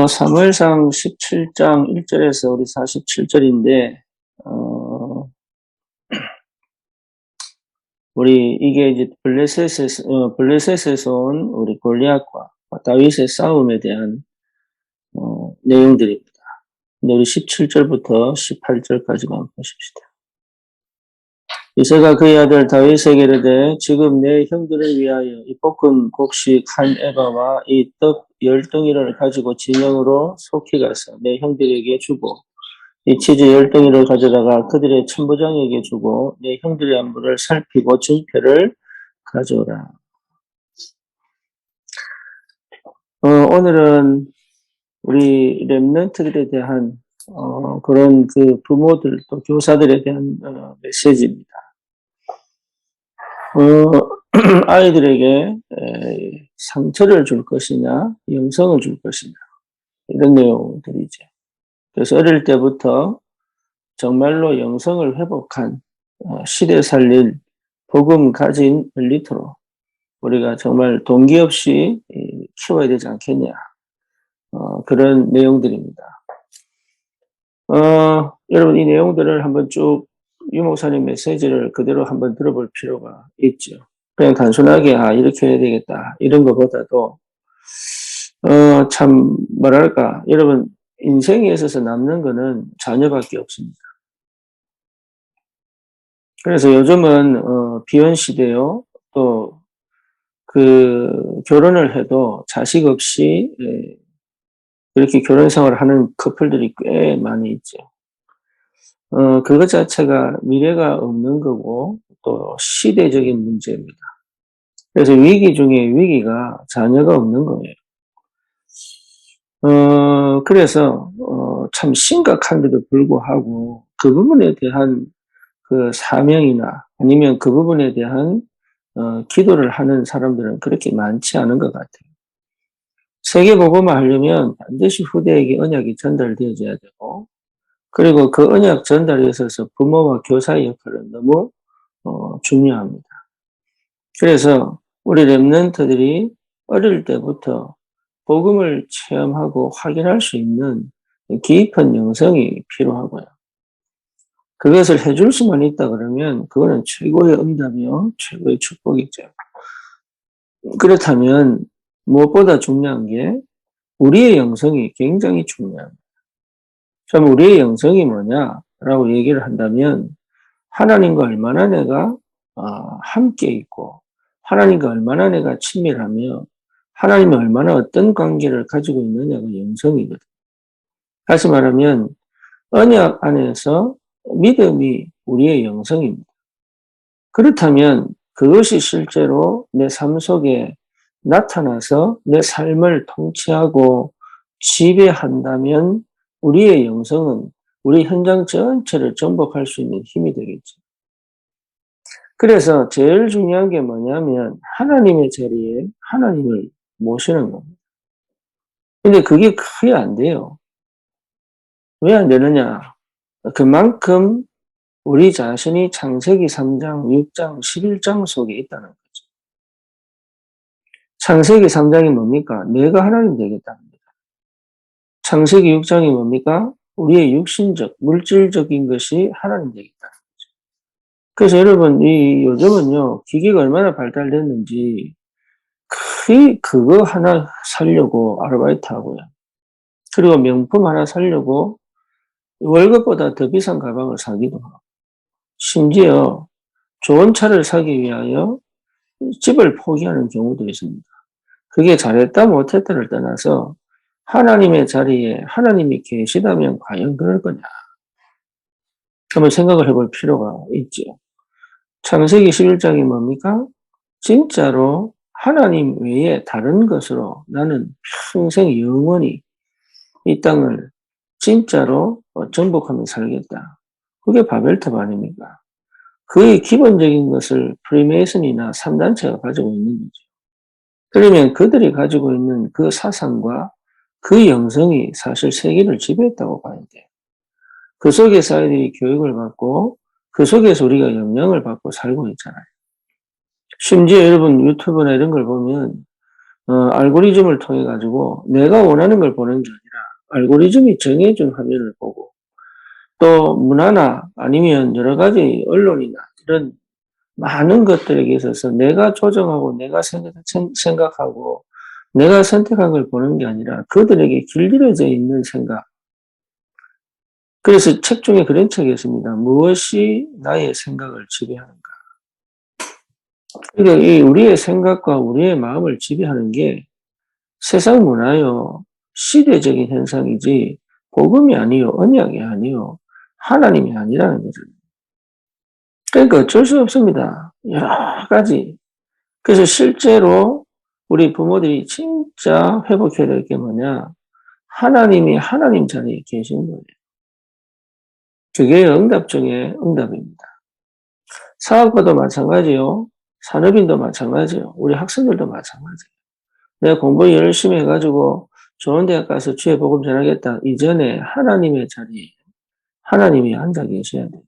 사무엘상 17장 1절에서 우리 47절인데, 우리 이게 이제 블레셋에서 온 우리 골리앗과 다윗의 싸움에 대한, 내용들입니다. 근데 우리 17절부터 18절까지만 보십시다. 이새가 그의 아들 다윗에게 이르되 지금 내 형들을 위하여 이 볶은 곡식 한 에바와 이 떡 10덩이를 가지고 진영으로 속히 가서 내 형들에게 주고 이 치즈 10덩이를 가져다가 그들의 천부장에게 주고 내 형들의 안부를 살피고 증표를 가져오라. 오늘은 우리 렘넌트들에 대한 그런 그 부모들 또 교사들에 대한 메시지입니다. 아이들에게 상처를 줄 것이냐, 영성을 줄 것이냐, 이런 내용들이죠. 그래서 어릴 때부터 정말로 영성을 회복한 시대 살릴 복음 가진 엘리트로 우리가 정말 동기 없이 키워야 되지 않겠냐, 그런 내용들입니다. 여러분 이 내용들을 한번 쭉 유 목사님 메시지를 그대로 한번 들어볼 필요가 있죠. 그냥 단순하게 이렇게 해야 되겠다 이런 것보다도 참 뭐랄까, 여러분 인생에 있어서 남는 거는 자녀밖에 없습니다. 그래서 요즘은 비혼 시대요. 또 결혼을 해도 자식 없이 그렇게 결혼 생활을 하는 커플들이 꽤 많이 있죠. 그것 자체가 미래가 없는 거고 또 시대적인 문제입니다. 그래서 위기 중에 위기가 자녀가 없는 거예요. 그래서 참 심각한데도 불구하고 그 부분에 대한 그 사명이나 아니면 그 부분에 대한 기도를 하는 사람들은 그렇게 많지 않은 것 같아요. 세계복음화 하려면 반드시 후대에게 언약이 전달되어져야 되고, 그리고 그 언약 전달에 있어서 부모와 교사의 역할은 너무 중요합니다. 그래서 우리 렘넌트들이 어릴 때부터 복음을 체험하고 확인할 수 있는 깊은 영성이 필요하고요. 그것을 해줄 수만 있다 그러면 그거는 최고의 응답이요, 최고의 축복이죠. 그렇다면 무엇보다 중요한 게 우리의 영성이 굉장히 중요합니다. 참 우리의 영성이 뭐냐라고 얘기를 한다면 하나님과 얼마나 내가 함께 있고 하나님과 얼마나 내가 친밀하며 하나님이 얼마나 어떤 관계를 가지고 있느냐가 영성이거든요. 다시 말하면 언약 안에서 믿음이 우리의 영성입니다. 그렇다면 그것이 실제로 내 삶 속에 나타나서 내 삶을 통치하고 지배한다면 우리의 영성은 우리 현장 전체를 정복할 수 있는 힘이 되겠죠. 그래서 제일 중요한 게 뭐냐면 하나님의 자리에 하나님을 모시는 겁니다. 근데 그게 크게 안 돼요. 왜 안 되느냐? 그만큼 우리 자신이 창세기 3장, 6장, 11장 속에 있다는 거죠. 창세기 3장이 뭡니까? 내가 하나님 되겠답니다. 창세기 6장이 뭡니까? 우리의 육신적, 물질적인 것이 하나님 되겠다는 거죠. 그래서 여러분, 요즘은요, 기계가 얼마나 발달됐는지, 그거 하나 사려고 아르바이트 하고요. 그리고 명품 하나 사려고 월급보다 더 비싼 가방을 사기도 하고, 심지어 좋은 차를 사기 위하여 집을 포기하는 경우도 있습니다. 그게 잘했다 못했다를 떠나서 하나님의 자리에 하나님이 계시다면 과연 그럴 거냐? 한번 생각을 해볼 필요가 있죠. 창세기 11장이 뭡니까? 진짜로 하나님 외에 다른 것으로 나는 평생 영원히 이 땅을 진짜로 정복하며 살겠다. 그게 바벨탑 아닙니까? 그의 기본적인 것을 프리메이슨이나 3단체가 가지고 있는 거죠. 그러면 그들이 가지고 있는 그 사상과 그 영성이 사실 세계를 지배했다고 봐야 돼요. 그 속에서 아이들이 교육을 받고 그 속에서 우리가 영향을 받고 살고 있잖아요. 심지어 여러분 유튜브나 이런 걸 보면 알고리즘을 통해 가지고 내가 원하는 걸 보는 게 아니라 알고리즘이 정해준 화면을 보고 또 문화나 아니면 여러 가지 언론이나 이런 많은 것들에 있어서 내가 조정하고 내가 생각하고 내가 선택한 걸 보는 게 아니라 그들에게 길들여져 있는 생각. 그래서 책 중에 그런 책이 있습니다. 무엇이 나의 생각을 지배하는가. 그러니까 이 우리의 생각과 우리의 마음을 지배하는 게 세상 문화요, 시대적인 현상이지 복음이 아니요, 언약이 아니요, 하나님이 아니라는 거죠. 그러니까 어쩔 수 없습니다. 여러 가지. 그래서 실제로 우리 부모들이 진짜 회복해야 될 게 뭐냐? 하나님이 하나님 자리에 계신 거예요. 그게 응답 중에 응답입니다. 사업가도 마찬가지요. 산업인도 마찬가지요. 우리 학생들도 마찬가지예요. 내가 공부 열심히 해가지고 좋은 대학 가서 주의 복음 전하겠다. 이전에 하나님의 자리에 하나님이 앉아 계셔야 돼요.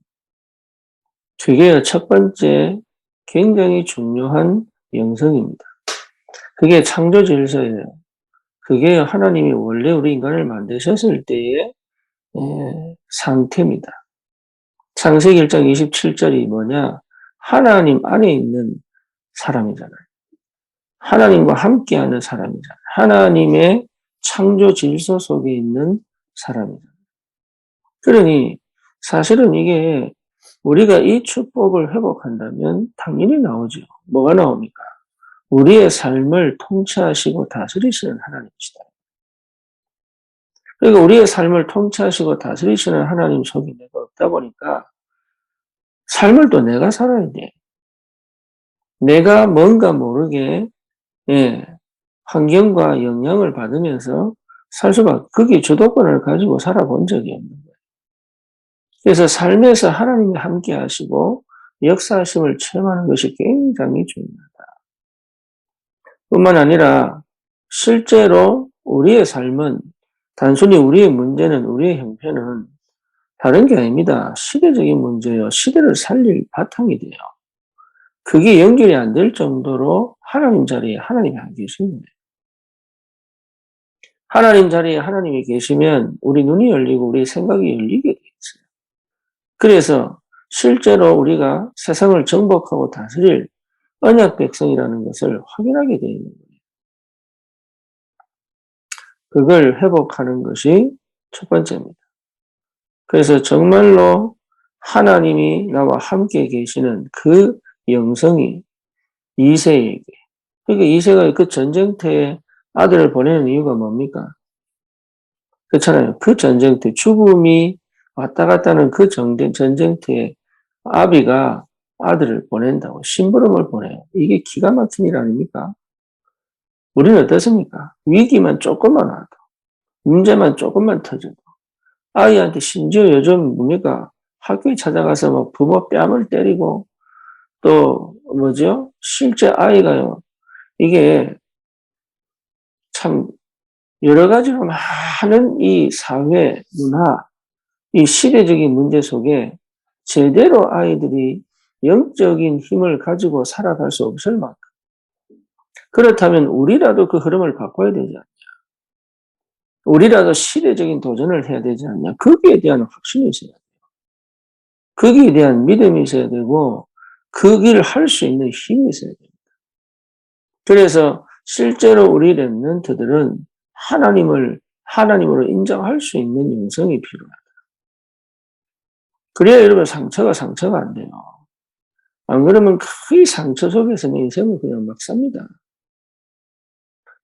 그게 첫 번째 굉장히 중요한 영성입니다. 그게 창조 질서예요. 그게 하나님이 원래 우리 인간을 만드셨을 때의 상태입니다. 창세기 1장 27절이 뭐냐? 하나님 안에 있는 사람이잖아요. 하나님과 함께하는 사람이잖아요. 하나님의 창조 질서 속에 있는 사람이잖아요. 그러니 사실은 이게 우리가 이 축복을 회복한다면 당연히 나오죠. 뭐가 나옵니까? 우리의 삶을 통치하시고 다스리시는 하나님이시다. 그러니까 우리의 삶을 통치하시고 다스리시는 하나님 속에 내가 없다 보니까 삶을 또 내가 살아야 돼. 내가 뭔가 모르게 환경과 영향을 받으면서 살 수밖에 그게 주도권을 가지고 살아본 적이 없는 거예요. 그래서 삶에서 하나님이 함께 하시고 역사하심을 체험하는 것이 굉장히 중요하다. 뿐만 아니라 실제로 우리의 삶은 단순히 우리의 문제는 우리의 형편은 다른 게 아닙니다. 시대적인 문제예요. 시대를 살릴 바탕이 돼요. 그게 연결이 안 될 정도로 하나님 자리에 하나님이 안 계십니다. 하나님 자리에 하나님이 계시면 우리 눈이 열리고 우리 생각이 열리게 돼 있어요. 그래서 실제로 우리가 세상을 정복하고 다스릴 언약 백성이라는 것을 확인하게 되어 있는 거예요. 그걸 회복하는 것이 첫 번째입니다. 그래서 정말로 하나님이 나와 함께 계시는 그 영성이 이세에게, 그러니까 이세가 그 전쟁터에 아들을 보내는 이유가 뭡니까? 그렇잖아요. 그 전쟁터, 죽음이 왔다 갔다 하는 그 전쟁터에 아비가 아들을 보낸다고, 심부름을 보내요. 이게 기가 막힌 일 아닙니까? 우리는 어떻습니까? 위기만 조금만 와도, 문제만 조금만 터져도, 아이한테 심지어 요즘 뭡니까? 학교에 찾아가서 막 부모 뺨을 때리고, 또, 뭐죠? 실제 아이가요, 이게 참, 여러 가지로 많은 이 사회, 문화, 이 시대적인 문제 속에 제대로 아이들이 영적인 힘을 가지고 살아갈 수 없을 만큼. 그렇다면 우리라도 그 흐름을 바꿔야 되지 않냐. 우리라도 시대적인 도전을 해야 되지 않냐. 거기에 대한 확신이 있어야 돼요. 거기에 대한 믿음이 있어야 되고 그 길을 할 수 있는 힘이 있어야 됩니다. 그래서 실제로 우리 렘넌트들은 하나님으로 인정할 수 있는 영성이 필요하다. 그래야 여러분 상처가 안 돼요. 안 그러면 그 상처 속에서 내 인생을 그냥 막 삽니다.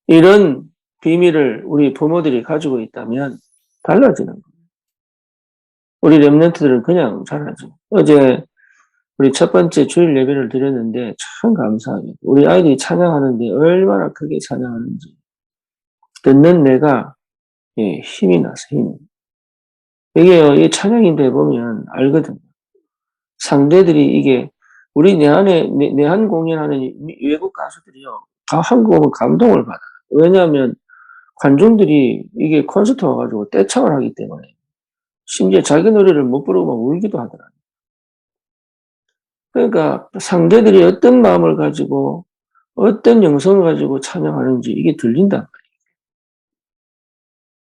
이런 비밀을 우리 부모들이 가지고 있다면 달라지는 거예요. 우리 렘넌트들은 그냥 잘하죠. 어제 우리 첫 번째 주일 예배를 드렸는데 참 감사하게 우리 아이들이 찬양하는데 얼마나 크게 찬양하는지 듣는 내가 힘이 나서 힘이. 이게요, 이 찬양인데 보면 알거든요. 상대들이 이게 우리 내한 공연하는 외국 가수들이요. 한국 오면 감동을 받아요. 왜냐하면 관중들이 이게 콘서트 와가지고 떼창을 하기 때문에 심지어 자기 노래를 못 부르고 막 울기도 하더라고요. 그러니까 상대들이 어떤 마음을 가지고 어떤 영성을 가지고 찬양하는지 이게 들린단 말이에요.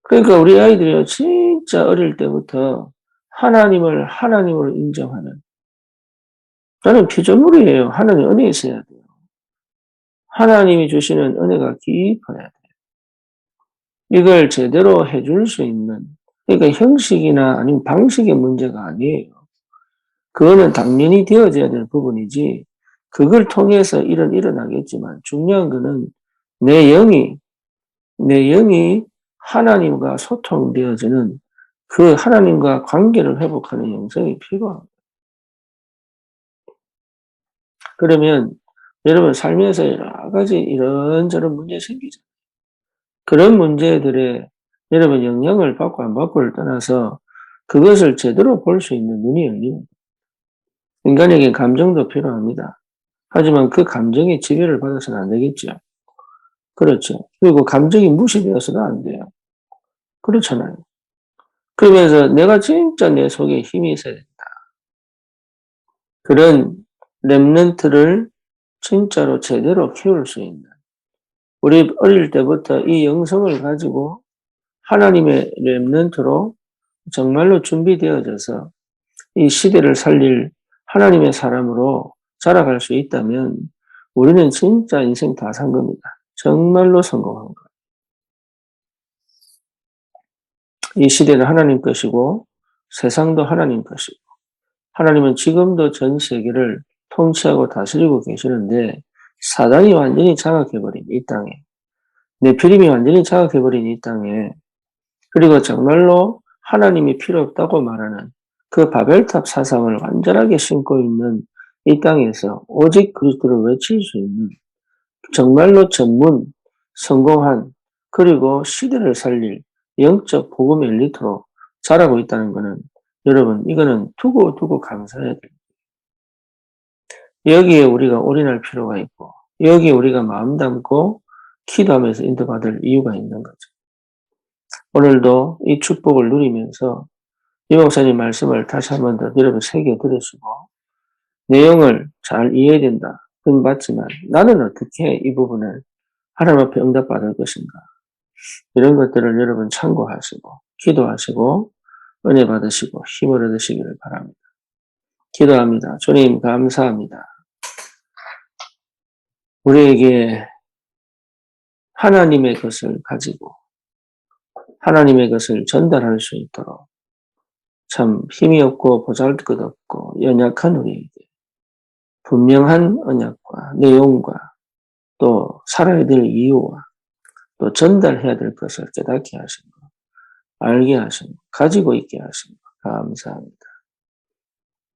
그러니까 우리 아이들이요, 진짜 어릴 때부터 하나님을 하나님으로 인정하는, 나는 피조물이에요. 하나님 은혜 있어야 돼요. 하나님이 주시는 은혜가 깊어야 돼요. 이걸 제대로 해줄 수 있는, 그러니까 형식이나 아니면 방식의 문제가 아니에요. 그거는 당연히 되어져야 될 부분이지, 그걸 통해서 일은 일어나겠지만, 중요한 거는 내 영이 하나님과 소통되어지는 그 하나님과 관계를 회복하는 영성이 필요합니다. 그러면 여러분 살면서 여러 가지 이런저런 문제 생기죠. 그런 문제들에 여러분 영향을 받고 안 받고를 떠나서 그것을 제대로 볼 수 있는 눈이 열립니다. 인간에게 감정도 필요합니다. 하지만 그 감정의 지배를 받아서는 안 되겠죠. 그렇죠. 그리고 감정이 무시되어서는 안 돼요. 그렇잖아요. 그러면서 내가 진짜 내 속에 힘이 있어야 된다. 그런 렘넌트를 진짜로 제대로 키울 수 있는, 우리 어릴 때부터 이 영성을 가지고 하나님의 렘넌트로 정말로 준비되어져서 이 시대를 살릴 하나님의 사람으로 자라갈 수 있다면 우리는 진짜 인생 다 산 겁니다. 정말로 성공한 거예요. 이 시대는 하나님 것이고 세상도 하나님 것이고, 하나님은 지금도 전 세계를 통치하고 다스리고 계시는데 사단이 완전히 장악해버린 이 땅에, 네피림이 완전히 장악해버린 이 땅에, 그리고 정말로 하나님이 필요 없다고 말하는 그 바벨탑 사상을 완전하게 심고 있는 이 땅에서 오직 그리스도를 외칠 수 있는 정말로 전문, 성공한, 그리고 시대를 살릴 영적 복음 엘리트로 자라고 있다는 것은 여러분, 이거는 두고 감사해야 돼요. 여기에 우리가 올인할 필요가 있고, 여기에 우리가 마음 담고 기도하면서 인도받을 이유가 있는 거죠. 오늘도 이 축복을 누리면서 이 목사님 말씀을 다시 한 번 더 여러분 새겨 들으시고, 내용을 잘 이해해야 된다. 그건 맞지만 나는 어떻게 이 부분을 하나님 앞에 응답받을 것인가. 이런 것들을 여러분 참고하시고, 기도하시고, 은혜 받으시고, 힘을 얻으시기를 바랍니다. 기도합니다. 주님, 감사합니다. 우리에게 하나님의 것을 가지고, 하나님의 것을 전달할 수 있도록 참 힘이 없고 보잘것없고 연약한 우리에게 분명한 언약과 내용과 또 살아야 될 이유와 또 전달해야 될 것을 깨닫게 하신 것, 알게 하신 것, 가지고 있게 하신 것, 감사합니다.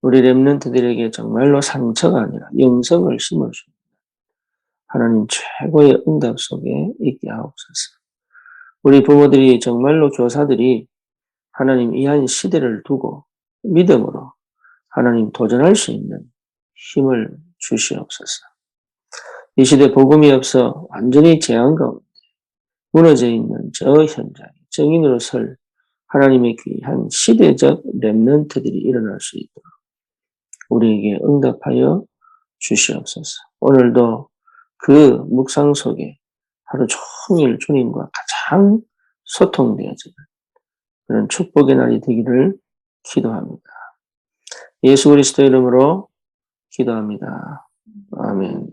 우리 렘넌트들에게 정말로 상처가 아니라 영성을 심을 수 있는 하나님 최고의 응답 속에 있게 하옵소서. 우리 부모들이 정말로 교사들이 하나님 이 한 시대를 두고 믿음으로 하나님 도전할 수 있는 힘을 주시옵소서. 이 시대 복음이 없어 완전히 재앙 가운데 무너져 있는 저 현장에 증인으로 설 하나님의 귀한 시대적 렘넌트들이 일어날 수 있도록 우리에게 응답하여 주시옵소서. 오늘도 그 묵상 속에 하루 종일 주님과 가장 소통되어지는 그런 축복의 날이 되기를 기도합니다. 예수 그리스도 이름으로 기도합니다. 아멘.